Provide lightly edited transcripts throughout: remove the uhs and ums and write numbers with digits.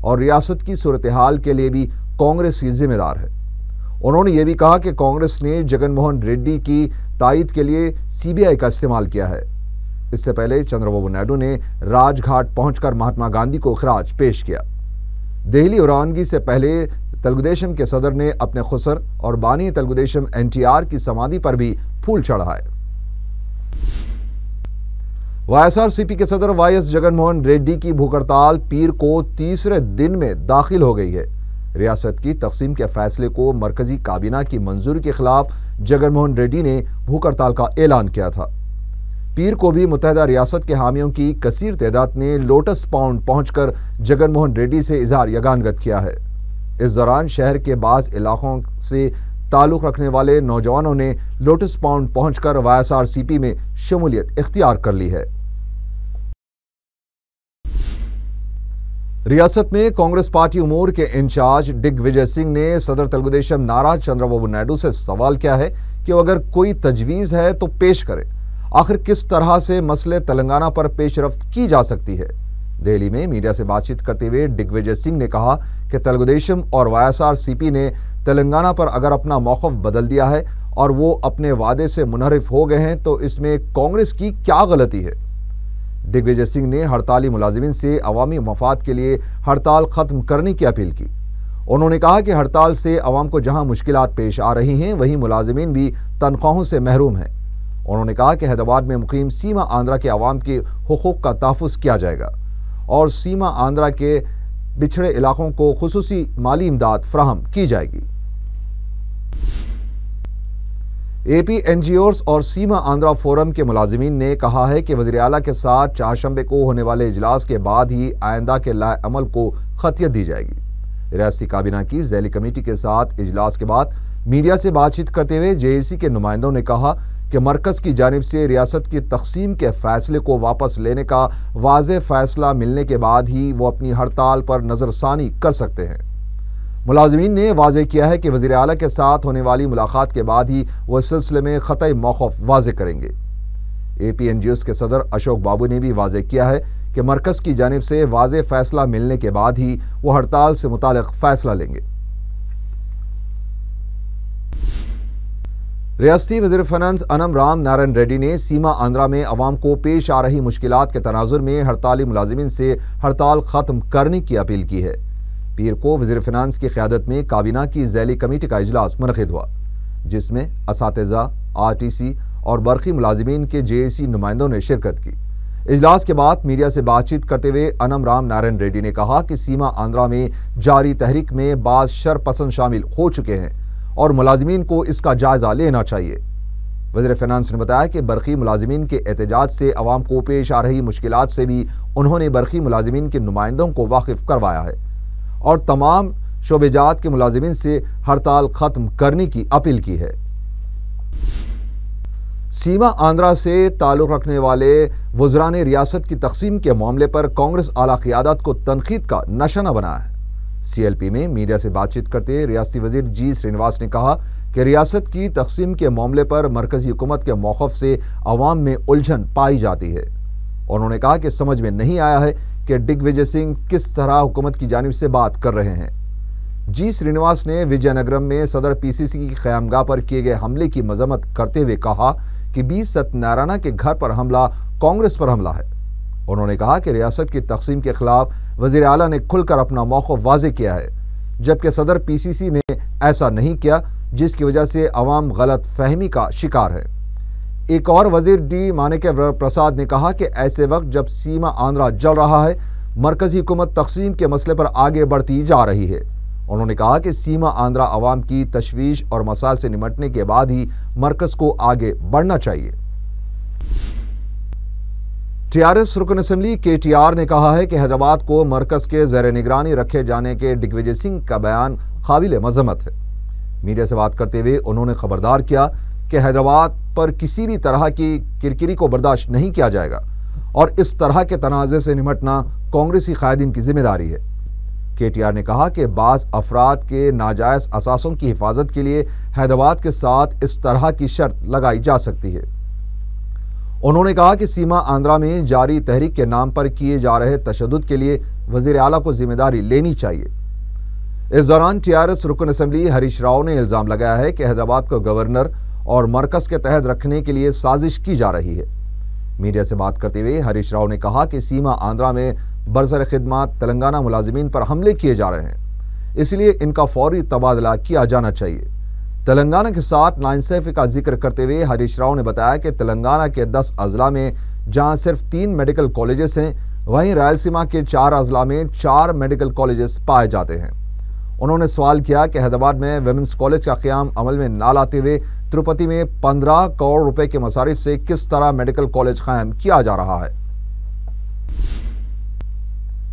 اور ریاست کی صورتحال کے لیے بھی کانگریس ہی ذمہ دار ہے۔ انہوں نے یہ بھی کہا کہ کانگریس نے جگن موہن ریڈی کی تائید کے لیے CBI کا استعمال کیا ہے۔ اس سے پہلے چندرا بابو نائیڈو نے راج گھاٹ پہنچ کر مہاتما گاندھی کو خراج پیش کیا۔ دہلی روانگی سے پہلے تلگو دیشم کے صدر نے اپنے خسر اور بانی تلگو دیشم NTR کی سمادھی پر بھی پھول چڑھائے۔ YSRCP کے صدر YS جگن موہن ریڈی کی بھوک ہڑتال پیر کو تیسرے دن میں داخل ہو گئی ہے۔ ریاست کی تقسیم کے فیصلے کو مرکزی کابینہ کی منظوری کے خلاف جگن موہن ریڈی نے بھوک ہڑتال کا اعلان کیا تھا۔ پیر کو بھی متحدہ ریاست کے حامیوں کی کثیر تعداد نے لوٹس پاؤنڈ پہنچ کر جگن موہن ریڈی سے اظہار یگانگت کیا ہے۔ اس دوران شہر کے بعض علاقوں سے تعلق رکھنے والے نوجوانوں نے لوٹس پاؤنڈ پہنچ کر YSRCP میں شمولیت اختیار کر لی ہے۔ ریاست میں کانگریس پارٹی امور کے انچارج ڈگ وجے سنگھ نے صدر تلگو دیشم نارا چندرا بابو نائیڈو سے سوال کیا ہے کہ اگر کوئی تجویز ہے تو پیش کرے۔ آخر کس طرح سے مسئلے تلنگانہ پر پیش رفت کی جا سکتی ہے؟ دہلی میں میڈیا سے بات چیت کرتے ہوئے ڈگ وجے سنگھ نے کہا کہ تلگو دیشم اور YSRCP نے تلنگانہ پر اگر اپنا موقف بدل دیا ہے اور وہ اپنے وعدے سے منحرف ہو گئے ہیں تو اس میں کانگریس کی کیا غلطی ہے؟ ڈگ وجے سنگھ نے ہڑتالی ملازمین سے عوامی مفاد کے لیے ہڑتال ختم کرنے کی اپیل کی۔ انہوں نے کہا کہ ہڑتال سے عوام کو جہاں مشکلات پیش آ رہی ہیں وہیں ملازمین بھی تنخواہوں سے محروم ہیں۔ انہوں نے کہا کہ حیدرآباد میں مقیم سیما آندھرا کے عوام کے حقوق کا تحفظ کیا جائے گا اور سیما آندھرا کے بچھڑے علاقوں کو خصوصی مالی امداد فراہم کی جائے گی۔ AP NGOs اور سیما آندھرا فورم کے ملازمین نے کہا ہے کہ وزیر اعلیٰ کے ساتھ چہارشنبے کو ہونے والے اجلاس کے بعد ہی آئندہ کے لائحہ عمل کو خطیت دی جائے گی۔ ریاستی کابینہ کی ذیلی کمیٹی کے ساتھ اجلاس کے بعد میڈیا سے بات چیت کرتے ہوئے JAC کے نمائندوں نے کہا کہ مرکز کی جانب سے ریاست کی تقسیم کے فیصلے کو واپس لینے کا واضح فیصلہ ملنے کے بعد ہی وہ اپنی ہڑتال پر نظر ثانی کر سکتے ہیں۔ ملازمین نے واضح کیا ہے کہ وزیر اعلیٰ کے ساتھ ہونے والی ملاقات کے بعد ہی وہ اس سلسلے میں قطعی موقف واضح کریں گے۔ AP NGOs کے صدر اشوک بابو نے بھی واضح کیا ہے کہ مرکز کی جانب سے واضح فیصلہ ملنے کے بعد ہی وہ ہڑتال سے متعلق فیصلہ لیں گے۔ ریاستی وزیر فنانس انم رام نارائن ریڈی نے سیما آندھرا میں عوام کو پیش آ رہی مشکلات کے تناظر میں ہڑتالی ملازمین سے ہڑتال ختم کرنے کی اپیل کی ہے۔ پیر کو وزیر فنانس کی قیادت میں کابینہ کی ذیلی کمیٹی کا اجلاس منعقد ہوا، جس میں اساتذہ، RTC اور برقی ملازمین کے JAC نمائندوں نے شرکت کی۔ اجلاس کے بعد میڈیا سے بات چیت کرتے ہوئے انم رام نارائن ریڈی نے کہا کہ سیما آندھرا میں جاری تحریک میں بعض شر پسند شامل ہو چکے ہیں اور ملازمین کو اس کا جائزہ لینا چاہیے۔ وزیر فنانس نے بتایا کہ برقی ملازمین کے احتجاج سے عوام کو پیش آ رہی مشکلات سے بھی انہوں نے برقی ملازمین کے نمائندوں کو واقف کروایا ہے اور تمام شعبہ جات کے ملازمین سے ہڑتال ختم کرنے کی اپیل کی ہے۔ سیما آندھرا سے تعلق رکھنے والے وزراء نے ریاست کی تقسیم کے معاملے پر کانگریس اعلیٰ قیادت کو تنقید کا نشانہ بنایا ہے۔ CLP میں میڈیا سے بات چیت کرتے ریاستی وزیر G سرینواس نے کہا کہ ریاست کی تقسیم کے معاملے پر مرکزی حکومت کے موقف سے عوام میں الجھن پائی جاتی ہے۔ انہوں نے کہا کہ سمجھ میں نہیں آیا ہے کہ ڈگ وجے سنگھ کس طرح حکومت کی جانب سے بات کر رہے ہیں۔ G سرینواس نے وجے نگرم میں صدر PCC کی قیامگاہ پر کیے گئے حملے کی مذمت کرتے ہوئے کہا کہ B ستیانارائنا کے گھر پر حملہ کانگریس پر حملہ ہے۔ انہوں نے کہا کہ ریاست کی تقسیم کے خلاف وزیر اعلیٰ نے کھل کر اپنا موقف واضح کیا ہے، جبکہ صدر PCC نے ایسا نہیں کیا، جس کی وجہ سے عوام غلط فہمی کا شکار ہے۔ ایک اور وزیر D مانیکیا پرساد نے کہا کہ ایسے وقت جب سیما آندھرا جل رہا ہے، مرکزی حکومت تقسیم کے مسئلے پر آگے بڑھتی جا رہی ہے۔ انہوں نے کہا کہ سیما آندھرا عوام کی تشویش اور مسائل سے نمٹنے کے بعد ہی مرکز کو آگے بڑھنا چاہیے۔ TRS رکن اسمبلی KTR نے کہا ہے کہ حیدرآباد کو مرکز کے زیر نگرانی رکھے جانے کے ڈگ وجے سنگھ کا بیان قابل مذمت ہے۔ میڈیا سے بات کرتے ہوئے انہوں نے خبردار کیا کہ حیدرآباد پر کسی بھی طرح کی کرکری کو برداشت نہیں کیا جائے گا اور اس طرح کے تنازع سے نمٹنا کانگریسی قائدین کی ذمہ داری ہے۔ KTR نے کہا کہ بعض افراد کے ناجائز اثاثوں کی حفاظت کے لیے حیدرآباد کے ساتھ اس طرح کی شرط لگائی جا سکتی ہے۔ انہوں نے کہا کہ سیما آندھرا میں جاری تحریک کے نام پر کیے جا رہے تشدد کے لیے وزیر اعلیٰ کو ذمہ داری لینی چاہیے۔ اس دوران ٹی آر ایس رکن اسمبلی ہریش راؤ نے الزام لگایا ہے کہ حیدرآباد کو گورنر اور مرکز کے تحت رکھنے کے لیے سازش کی جا رہی ہے۔ میڈیا سے بات کرتے ہوئے ہریش راؤ نے کہا کہ سیما آندھرا میں برسر خدمات تلنگانہ ملازمین پر حملے کیے جا رہے ہیں، اس لیے ان کا فوری تبادلہ کیا جانا چاہیے۔ تلنگانہ کے ساتھ ناانصافی کا ذکر کرتے ہوئے ہریش راؤ نے بتایا کہ تلنگانہ کے 10 اضلاع میں جہاں صرف 3 میڈیکل کالجز ہیں، وہیں رائلسیما کے 4 اضلاع میں 4 میڈیکل کالجز پائے جاتے ہیں۔ انہوں نے سوال کیا کہ حیدرآباد میں ویمنس کالج کا قیام عمل میں نہ لاتے ہوئے تروپتی میں 15 کروڑ روپے کے مصارف سے کس طرح میڈیکل کالج قائم کیا جا رہا ہے۔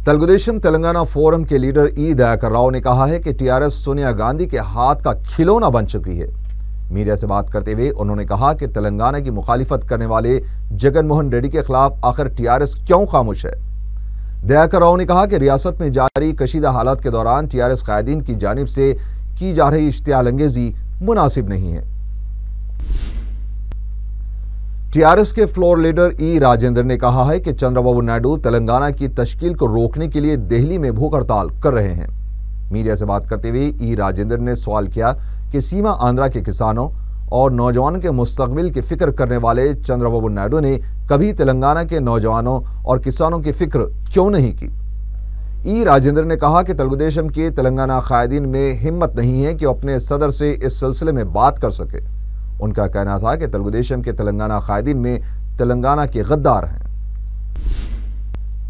تلگو دیشم تلنگانہ فورم کے لیڈر ای دیاکر راؤ نے کہا ہے کہ T R S Sonia Gandhi کے ہاتھ کا کھلونا بن چکی ہے۔ میڈیا سے بات کرتے ہوئے انہوں نے کہا کہ تلنگانہ کی مخالفت کرنے والے جگن موہن ریڈی کے خلاف آخر ٹی آر ایس کیوں خاموش ہے۔ دیاکر راؤ نے کہا کہ ریاست میں جاری کشیدہ حالات کے دوران ٹی آر ایس قائدین کی جانب سے کی جا رہی اشتعال انگیزی مناسب نہیں ہے۔ ٹی آر ایس کے فلور لیڈر ای راجندر نے کہا ہے کہ چندرا بابو نائیڈو تلنگانہ کی تشکیل کو روکنے کے لیے دہلی میں بھوک ہڑتال کر رہے ہیں۔ میڈیا سے بات کرتے ہوئے ای راجندر نے سوال کیا کہ سیما آندھرا کے کسانوں اور نوجوانوں کے مستقبل کی فکر کرنے والے چندرا بابو نائیڈو نے کبھی تلنگانہ کے نوجوانوں اور کسانوں کی فکر کیوں نہیں کی۔ ای راجندر نے کہا کہ تلگو دیشم کے تلنگانہ قائدین میں ہمت نہیں ہے کہ اپنے صدر سے اس سلسلے میں بات کر سکے۔ ان کا کہنا تھا کہ تلگو دیشم کے تلنگانہ قائدین میں تلنگانہ کے غدار ہیں۔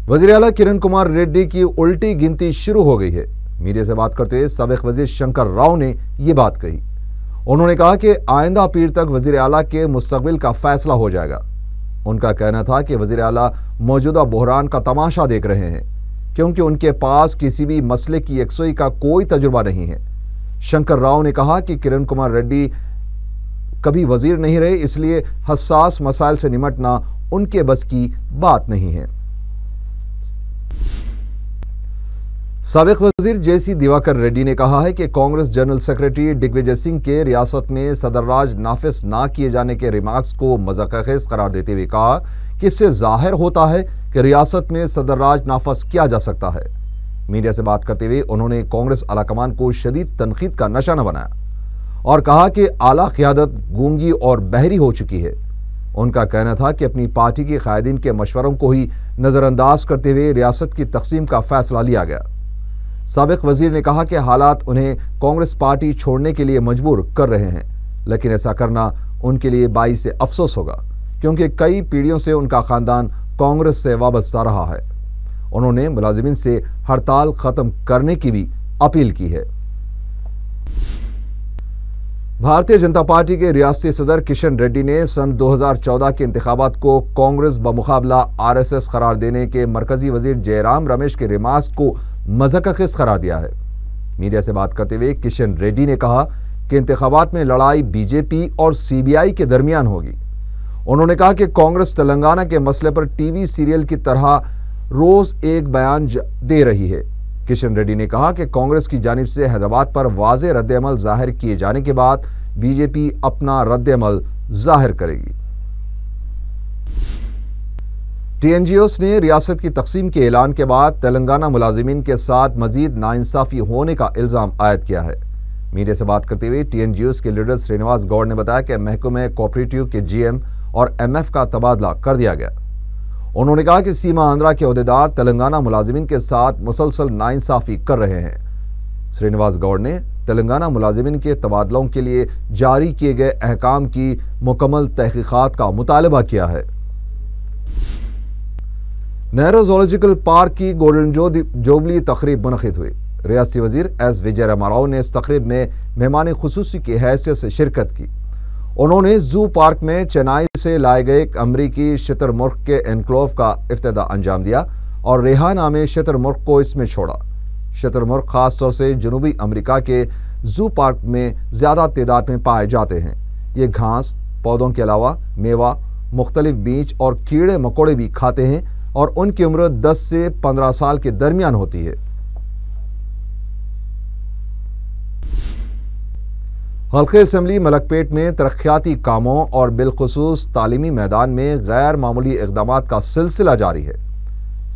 وزیر اعلیٰ کرن کمار ریڈی کی الٹی گنتی شروع ہو گئی ہے۔ میڈیا سے بات کرتے ہوئے سابق وزیر شنکر راؤ نے یہ بات کہی۔ انہوں نے کہا کہ آئندہ پیر تک وزیر اعلیٰ کے مستقبل کا فیصلہ ہو جائے گا۔ ان کا کہنا تھا کہ وزیر اعلیٰ موجودہ بحران کا تماشا دیکھ رہے ہیں کیونکہ ان کے پاس کسی بھی مسئلے کی یکسوئی کا کوئی تجربہ نہیں ہے۔ شنکر راؤ نے کہا کہ کرن کمار ریڈی کبھی وزیر نہیں رہے، اس لیے حساس مسائل سے نمٹنا ان کے بس کی بات نہیں ہے۔ سابق وزیر جے سی دیواکر ریڈی نے کہا ہے کہ کانگریس جنرل سیکریٹری ڈگ وجے سنگھ کے ریاست میں صدر راج نافذ نہ کیے جانے کے ریمارکس کو مذاق خیز قرار دیتے ہوئے کہا کہ اس سے ظاہر ہوتا ہے کہ ریاست میں صدر راج نافذ کیا جا سکتا ہے۔ میڈیا سے بات کرتے ہوئے انہوں نے کانگریس اعلیٰ کمان کو شدید تنقید کا نشانہ بنایا اور کہا کہ اعلیٰ قیادت گونگی اور بہری ہو چکی ہے۔ ان کا کہنا تھا کہ اپنی پارٹی کے قائدین کے مشوروں کو ہی نظر انداز کرتے ہوئے ریاست کی تقسیم کا فیصلہ لیا گیا۔ سابق وزیر نے کہا کہ حالات انہیں کانگریس پارٹی چھوڑنے کے لیے مجبور کر رہے ہیں، لیکن ایسا کرنا ان کے لیے باعث افسوس ہوگا کیونکہ کئی پیڑھیوں سے ان کا خاندان کانگریس سے وابستہ رہا ہے۔ انہوں نے ملازمین سے ہڑتال ختم کرنے کی بھی اپیل کی ہے۔ بھارتیہ جنتا پارٹی کے ریاستی صدر کشن ریڈی نے سن 2014 کے انتخابات کو کانگریس بمقابلہ آر ایس ایس قرار دینے کے مرکزی وزیر جے رام رمیش کے ریمارکس کو مذاق خیز قرار دیا ہے۔ میڈیا سے بات کرتے ہوئے کشن ریڈی نے کہا کہ انتخابات میں لڑائی بی جے پی اور سی بی آئی کے درمیان ہوگی۔ انہوں نے کہا کہ کانگریس تلنگانہ کے مسئلے پر ٹی وی سیریل کی طرح روز ایک بیان دے رہی ہے۔ کشن ریڈی نے کہا کہ کانگریس کی جانب سے حیدرآباد پر واضح رد عمل ظاہر کیے جانے کے بعد بی جے پی اپنا رد عمل ظاہر کرے گی۔ ٹی این جی اوز نے ریاست کی تقسیم کے اعلان کے بعد تلنگانہ ملازمین کے ساتھ مزید ناانصافی ہونے کا الزام عائد کیا ہے۔ میڈیا سے بات کرتے ہوئے ٹی این جی اوز کے لیڈر سرینواس گوڑ نے بتایا کہ محکمہ کوآپریٹو کے جی ایم اور ایم ایف کا تبادلہ کر دیا گیا۔ انہوں نے کہا کہ سیما آندھرا کے عہدیدار تلنگانہ ملازمین کے ساتھ مسلسل ناانصافی کر رہے ہیں۔ سرینواس گوڑ نے تلنگانہ ملازمین کے تبادلوں کے لیے جاری کیے گئے احکام کی مکمل تحقیقات کا مطالبہ کیا ہے۔ نہرو زولوجیکل پارک کی گولڈن جوبلی تقریب منعقد ہوئی۔ ریاستی وزیر ایس وجے راؤ نے اس تقریب میں مہمان خصوصی کی حیثیت سے شرکت کی۔ انہوں نے زو پارک میں چنائی سے لائے گئے ایک امریکی شتر مرغ کے انکلوو کا افتتاح انجام دیا اور ریحا نامی شتر مرغ کو اس میں چھوڑا۔ شتر مرغ خاص طور سے جنوبی امریکہ کے زو پارک میں زیادہ تعداد میں پائے جاتے ہیں۔ یہ گھاس پودوں کے علاوہ میوہ، مختلف بیج اور کیڑے مکوڑے بھی کھاتے ہیں اور ان کی عمر 10 سے 15 سال کے درمیان ہوتی ہے۔ حلقہ اسمبلی ملک پیٹ میں ترقیاتی کاموں اور بالخصوص تعلیمی میدان میں غیر معمولی اقدامات کا سلسلہ جاری ہے۔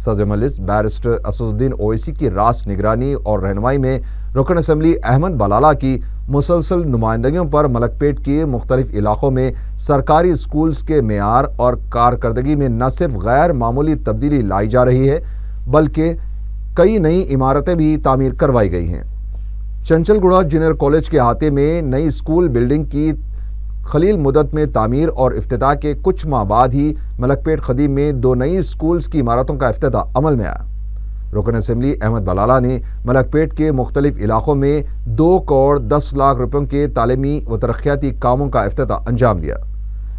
صدر مجلس بیرسٹر اسد الدین اویسی کی راست نگرانی اور رہنمائی میں رکن اسمبلی احمد بلالہ کی مسلسل نمائندگیوں پر ملک پیٹ کے مختلف علاقوں میں سرکاری اسکولز کے معیار اور کارکردگی میں نہ صرف غیر معمولی تبدیلی لائی جا رہی ہے بلکہ کئی نئی عمارتیں بھی تعمیر کروائی گئی ہیں۔ چنچل گڑھا جونیئر کالج کے احاطے میں نئی اسکول بلڈنگ کی قلیل مدت میں تعمیر اور افتتاح کے کچھ ماہ بعد ہی ملک پیٹ قدیم میں 2 نئی اسکولز کی عمارتوں کا افتتاح عمل میں آیا۔ رکن اسمبلی احمد بلالہ نے ملک پیٹ کے مختلف علاقوں میں 2 کروڑ 10 لاکھ روپے کے تعلیمی و ترقیاتی کاموں کا افتتاح انجام دیا۔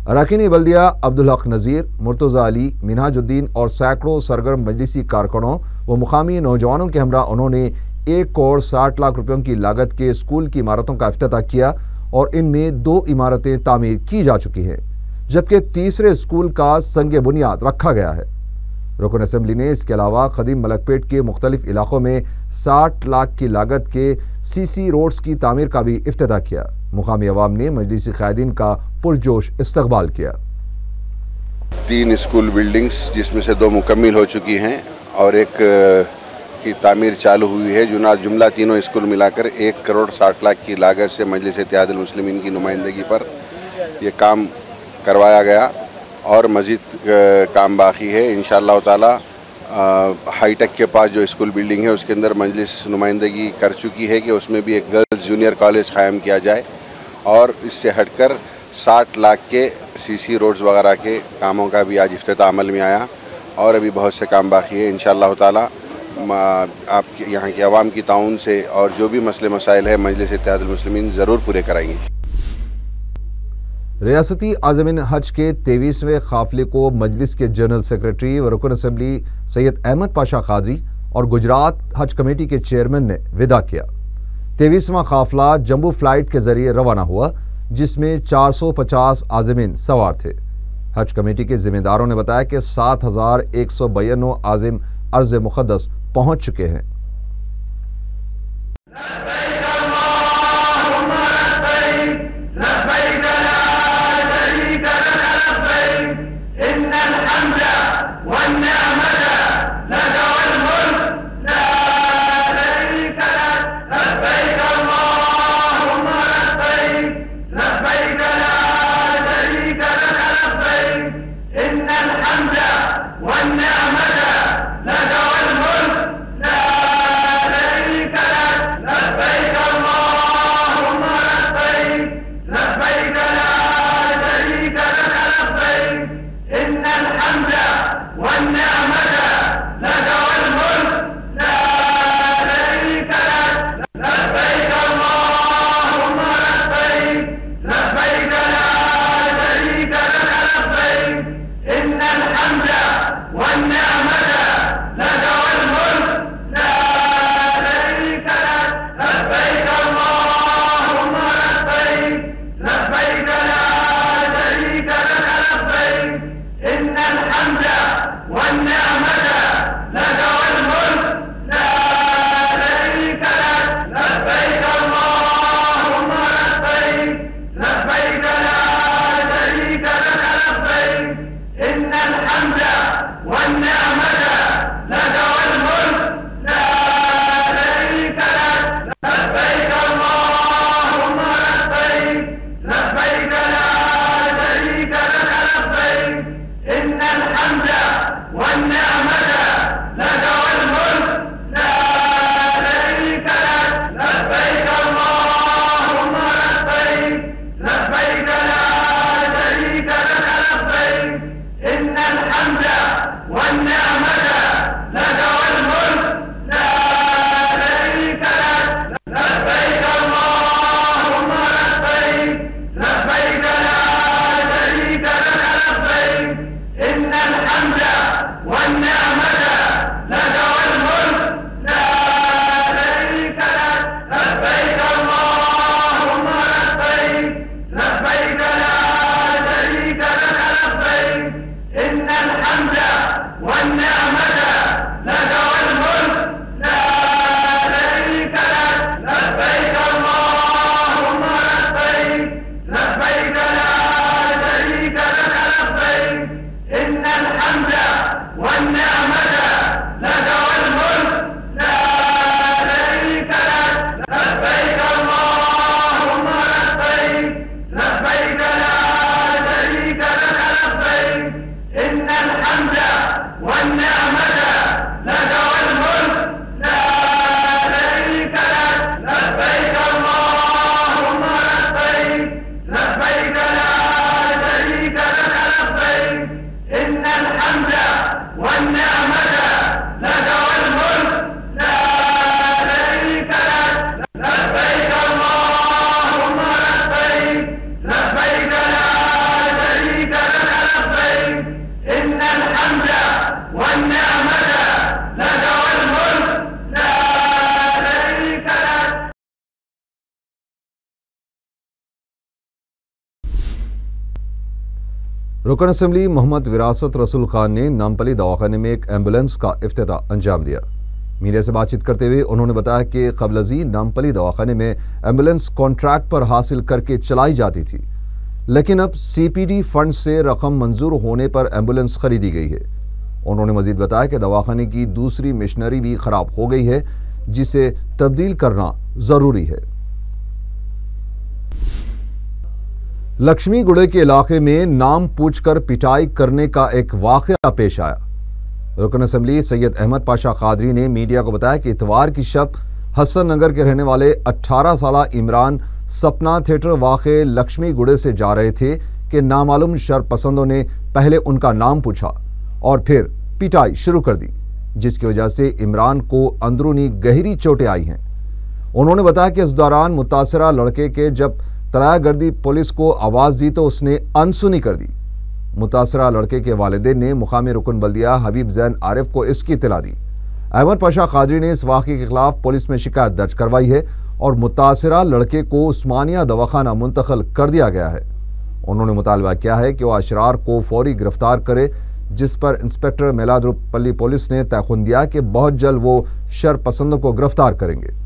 اراکین بلدیہ عبدالحق نذیر، مرتضی علی، منہاج الدین اور سینکڑوں سرگرم مجلسی کارکنوں و مقامی نوجوانوں کے ہمراہ انہوں نے 1 کروڑ 60 لاکھ روپے کی لاگت کے اسکول کی عمارتوں کا افتتاح کیا اور ان میں 2 عمارتیں تعمیر کی جا چکی ہیں جبکہ تیسرے اسکول کا سنگ بنیاد رکھا گیا ہے۔ رکن اسمبلی نے اس کے علاوہ قدیم ملک پیٹ کے مختلف علاقوں میں 60 لاکھ کی لاگت کے سی روڈز کی تعمیر کا بھی افتتاح کیا۔ مقامی عوام نے مجلسی قائدین کا پرجوش استقبال کیا۔ 3 اسکول بلڈنگز جس میں سے 2 مکمل ہو چکی ہیں اور ایک کی تعمیر چالو ہوئی ہے، جملہ تینوں اسکول ملا کر 1 کروڑ 60 لاکھ کی لاگت سے مجلس اتحاد المسلمین کی نمائندگی پر یہ کام کروایا گیا اور مزید کام باقی ہے۔ انشاءاللہ تعالی ہائی ٹیک کے پاس جو اسکول بلڈنگ ہے اس کے اندر مجلس نمائندگی کر چکی ہے کہ اس میں بھی ایک گرلز جونیئر کالج قائم کیا جائے اور اس سے ہٹ کر 60 لاکھ کے سی روڈز وغیرہ کے کاموں کا بھی آج افتتاح عمل میں آیا اور ابھی بہت سے کام باقی ہے۔ انشاءاللہ تعالی آپ یہاں کے عوام کی تعاون سے اور جو بھی مسئلے مسائل ہے مجلس اتحاد المسلمین ضرور پورے کرائیں گے۔ ریاستی عازمین حج کے 23ویں قافلے کو مجلس کے جنرل سیکریٹری و رکن اسمبلی سید احمد پاشا قادری اور گجرات حج کمیٹی کے چیئرمین نے وداع کیا۔ 23واں قافلہ جمبو فلائٹ کے ذریعے روانہ ہوا جس میں 450 عازمین سوار تھے۔ حج کمیٹی کے ذمہ داروں نے بتایا کہ 7192 عازم ارض مقدس پہنچ چکے ہیں۔ والنعمة لك والملك لا رکن اسمبلی محمد وراثت رسول خان نے نامپلی دواخانے میں ایک ایمبولینس کا افتتاح انجام دیا۔ میڈیا سے بات چیت کرتے ہوئے انہوں نے بتایا کہ قبل ازیں نامپلی دواخانے میں ایمبولینس کانٹریکٹ پر حاصل کر کے چلائی جاتی تھی، لیکن اب سی پی ڈی فنڈ سے رقم منظور ہونے پر ایمبولینس خریدی گئی ہے۔ انہوں نے مزید بتایا کہ دواخانے کی دوسری مشنری بھی خراب ہو گئی ہے، جسے تبدیل کرنا ضروری ہے۔ لکشمی گڑے کے علاقے میں نام پوچھ کر پٹائی کرنے کا ایک واقعہ پیش آیا۔ رکن اسمبلی سید احمد پاشا قادری نے میڈیا کو بتایا کہ اتوار کی شب حسن نگر کے رہنے والے 18 سالہ عمران سپنا تھیٹر واقع لکشمی گڑے سے جا رہے تھے کہ نامعلوم شر پسندوں نے پہلے ان کا نام پوچھا اور پھر پٹائی شروع کر دی، جس کی وجہ سے عمران کو اندرونی گہری چوٹیں آئی ہیں۔ انہوں نے بتایا کہ اس دوران متاثرہ لڑکے کے جب طلائع گردی پولیس کو آواز دی تو اس نے انسنی کر دی۔ متاثرہ لڑکے کے والدین نے مقامی رکن بلدیہ حبیب زین عارف کو اس کی اطلاع دی۔ احمد پاشا قادری نے اس واقعے کے خلاف پولیس میں شکایت درج کروائی ہے اور متاثرہ لڑکے کو عثمانیہ دواخانہ منتقل کر دیا گیا ہے۔ انہوں نے مطالبہ کیا ہے کہ وہ اشرار کو فوری گرفتار کرے، جس پر انسپکٹر میلادروپلی پولیس نے تیقن دیا کہ بہت جلد وہ شر پسندوں کو گرفتار کریں گے۔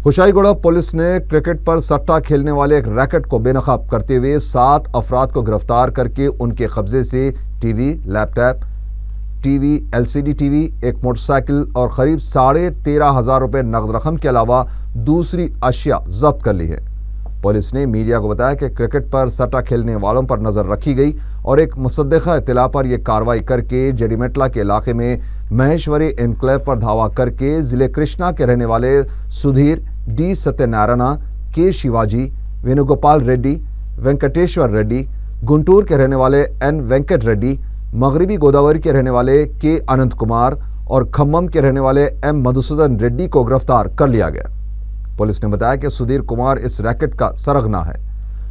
خوشائی گوڑہ پولیس نے کرکٹ پر سٹہ کھیلنے والے ایک ریکٹ کو بے نقاب کرتے ہوئے 7 افراد کو گرفتار کر کے ان کے قبضے سے TV, laptop, TV, LCD TV, ایک موٹر سائیکل اور قریب 13,500 روپے نقد رقم کے علاوہ دوسری اشیاء ضبط کر لی ہے۔ پولیس نے میڈیا کو بتایا کہ کرکٹ پر سٹہ کھیلنے والوں پر نظر رکھی گئی اور ایک مصدقہ اطلاع پر یہ کارروائی کر کے جیڈیمیٹلا کے علاقے میں مہیشوری انکلیو پر دھاوا کر کے ضلع کرشنا کے رہنے والے سدھیر ڈی ستیہ نارائنا، کے شیواجی، وینوگوپال ریڈی، وینکٹیشور ریڈی، گنٹور کے رہنے والے این وینکٹ ریڈی، مغربی گوداوری کے رہنے والے کے اننت کمار اور کھمم کے رہنے والے ایم مدھوسودن ریڈی کو گرفتار کر لیا گیا۔ پولیس نے بتایا کہ سدھیر کمار اس ریکٹ کا سرغنہ ہے،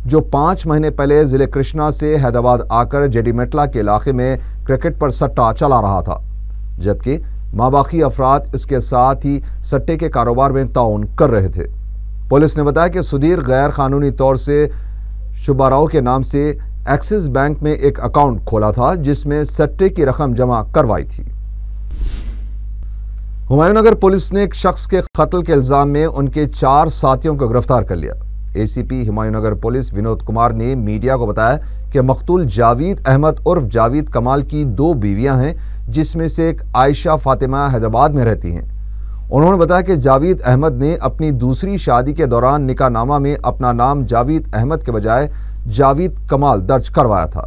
جو 5 مہینے پہلے ضلع کرشنا سے حیدرآباد آ کر جیڈیمیٹلا کے علاقے میں کرکٹ پر سٹہ چلا رہا تھا، جبکہ ماباقی افراد اس کے ساتھ ہی سٹے کے کاروبار میں تعاون کر رہے تھے۔ پولیس نے بتایا کہ سدھیر غیر قانونی طور سے شباراؤ کے نام سے ایکسس بینک میں ایک اکاؤنٹ کھولا تھا، جس میں سٹے کی رقم جمع کروائی تھی۔ ہمایوں نگر پولیس نے ایک شخص کے قتل کے الزام میں ان کے 4 ساتھیوں کو گرفتار کر لیا۔ ACP ہمایوں نگر پولیس ونود کمار نے میڈیا کو بتایا کہ مقتول جاوید احمد عرف جاوید کمال کی 2 بیویاں ہیں، جس میں سے ایک عائشہ فاطمہ حیدرآباد میں رہتی ہیں۔ انہوں نے بتایا کہ جاوید احمد نے اپنی دوسری شادی کے دوران نکاح نامہ میں اپنا نام جاوید احمد کے بجائے جاوید کمال درج کروایا تھا۔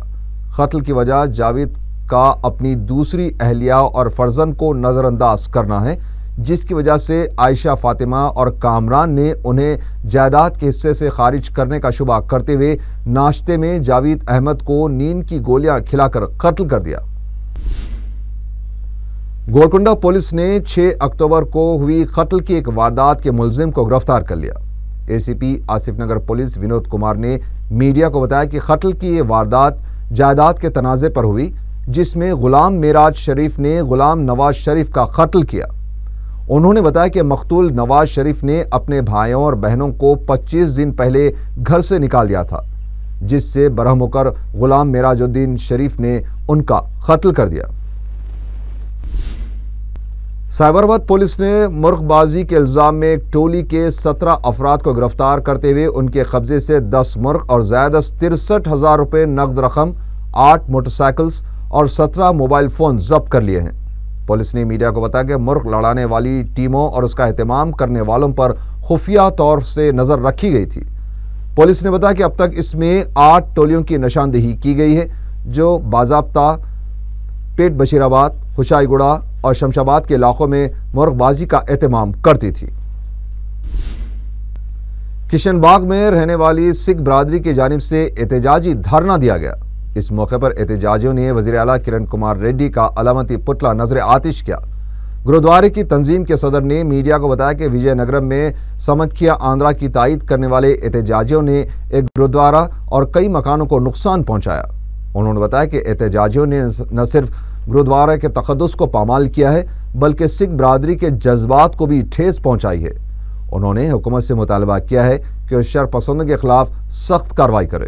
قتل کی وجہ جاوید کا اپنی دوسری اہلیہ اور فرزند کو نظر انداز کرنا ہے، جس کی وجہ سے عائشہ فاطمہ اور کامران نے انہیں جائیداد کے حصے سے خارج کرنے کا شبہ کرتے ہوئے ناشتے میں جاوید احمد کو نیند کی گولیاں کھلا کر قتل کر دیا۔ گولکنڈہ پولیس نے 6 اکتوبر کو ہوئی قتل کی ایک واردات کے ملزم کو گرفتار کر لیا۔ ACP آصف نگر پولیس ونود کمار نے میڈیا کو بتایا کہ قتل کی یہ واردات جائیداد کے تنازع پر ہوئی، جس میں غلام معراج شریف نے غلام نواز شریف کا قتل کیا۔ انہوں نے بتایا کہ مقتول نواز شریف نے اپنے بھائیوں اور بہنوں کو 25 دن پہلے گھر سے نکال دیا تھا، جس سے برہم ہو کر غلام معراج الدین شریف نے ان کا قتل کر دیا۔ سائبرآباد پولیس نے مرغ بازی کے الزام میں ایک ٹولی کے 17 افراد کو گرفتار کرتے ہوئے ان کے قبضے سے 10 مرغ اور زائد از 63,000 روپے نقد رقم، 8 موٹر سائیکلز اور 17 موبائل فون ضبط کر لیے ہیں۔ پولیس نے میڈیا کو بتایا کہ مرغ لڑانے والی ٹیموں اور اس کا اہتمام کرنے والوں پر خفیہ طور سے نظر رکھی گئی تھی۔ پولیس نے بتایا کہ اب تک اس میں 8 ٹولیوں کی نشاندہی کی گئی ہے، جو باضابطہ پیٹ بشیر آباد، خوشائی گوڑہ اور شمشاباد کے علاقوں میں مرغ بازی کا اہتمام کرتی تھی۔ کشن باغ میں رہنے والی سکھ برادری کی جانب سے احتجاجی دھرنا دیا گیا۔ اس موقع پر احتجاجیوں نے وزیر اعلیٰ کرن کمار ریڈی کا علامتی پتلا نظر آتش کیا۔ گرودوارے کی تنظیم کے صدر نے میڈیا کو بتایا کہ وجے نگرم میں سمکھیا آندھرا کی تائید کرنے والے احتجاجیوں نے ایک گرودوارہ اور کئی مکانوں کو نقصان پہنچایا۔ انہوں نے بتایا کہ احتجاجیوں نے نہ صرف گرودوارہ کے تقدس کو پامال کیا ہے، بلکہ سکھ برادری کے جذبات کو بھی ٹھیس پہنچائی ہے۔ انہوں نے حکومت سے مطالبہ کیا ہے کہ اس شر پسندوں کے خلاف سخت کارروائی کرے۔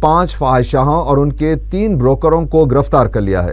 5 فاحشاہوں اور ان کے 3 بروکروں کو گرفتار کر لیا ہے۔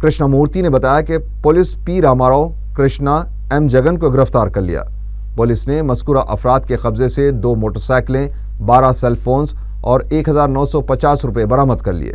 کرشنا مورتی نے بتایا کہ پولیس پی راما راؤ، کرشنا، ایم جگن کو گرفتار کر لیا۔ پولیس نے مذکورہ افراد کے قبضے سے 2 موٹر سائیکلیں، 12 سیل فونز اور 1950 روپے برآمد کر لیے۔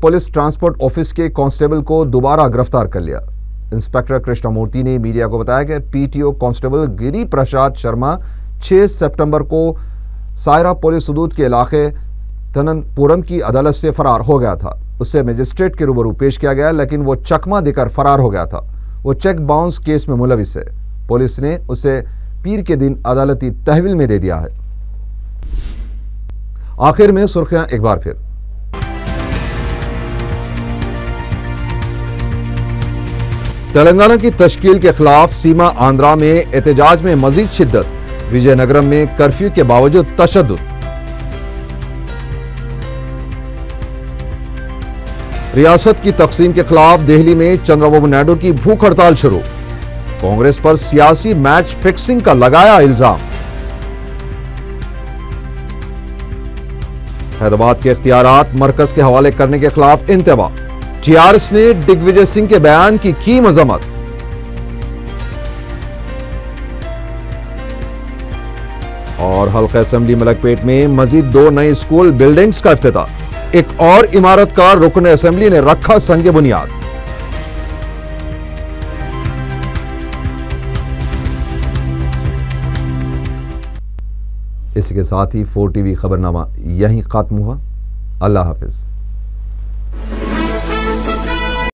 پولیس ٹرانسپورٹ آفس کے کانسٹیبل کو دوبارہ گرفتار کر لیا۔ انسپیکٹر کرشنا مورتی نے میڈیا کو بتایا کہ پی ٹی او کانسٹیبل گری پرساد شرما 6 سپٹمبر کو سائرہ پولیس حدود کے علاقے تنن پورم کی عدالت سے فرار ہو گیا تھا۔ اسے مجسٹریٹ کے روبرو پیش کیا گیا لیکن وہ چکمہ دے کر فرار ہو گیا تھا۔ وہ چیک باؤنس کیس میں ملوث ہے۔ پولیس نے اسے پیر کے دن عدالتی تحویل میں دے دیا ہے۔ آخر میں سرخیاں ایک بار پھر۔ تلنگانہ کی تشکیل کے خلاف سیما آندھرا میں احتجاج میں مزید شدت، وجے نگرم میں کرفیو کے باوجود تشدد۔ ریاست کی تقسیم کے خلاف دہلی میں چندرا بابو نائیڈو کی بھوک ہڑتال شروع، کانگریس پر سیاسی میچ فکسنگ کا لگایا الزام۔ حیدرآباد کے اختیارات مرکز کے حوالے کرنے کے خلاف انتباہ، ٹی آر ایس نے ڈگ وجے سنگھ کے بیان کی مذمت۔ اور حلقہ اسمبلی ملک پیٹ میں مزید 2 نئے اسکول بلڈنگز کا افتتاح، ایک اور عمارت کا رکن اسمبلی نے رکھا سنگ بنیاد۔ اسی کے ساتھ ہی 4 ٹی وی خبرنامہ یہیں ختم ہوا۔ اللہ حافظ۔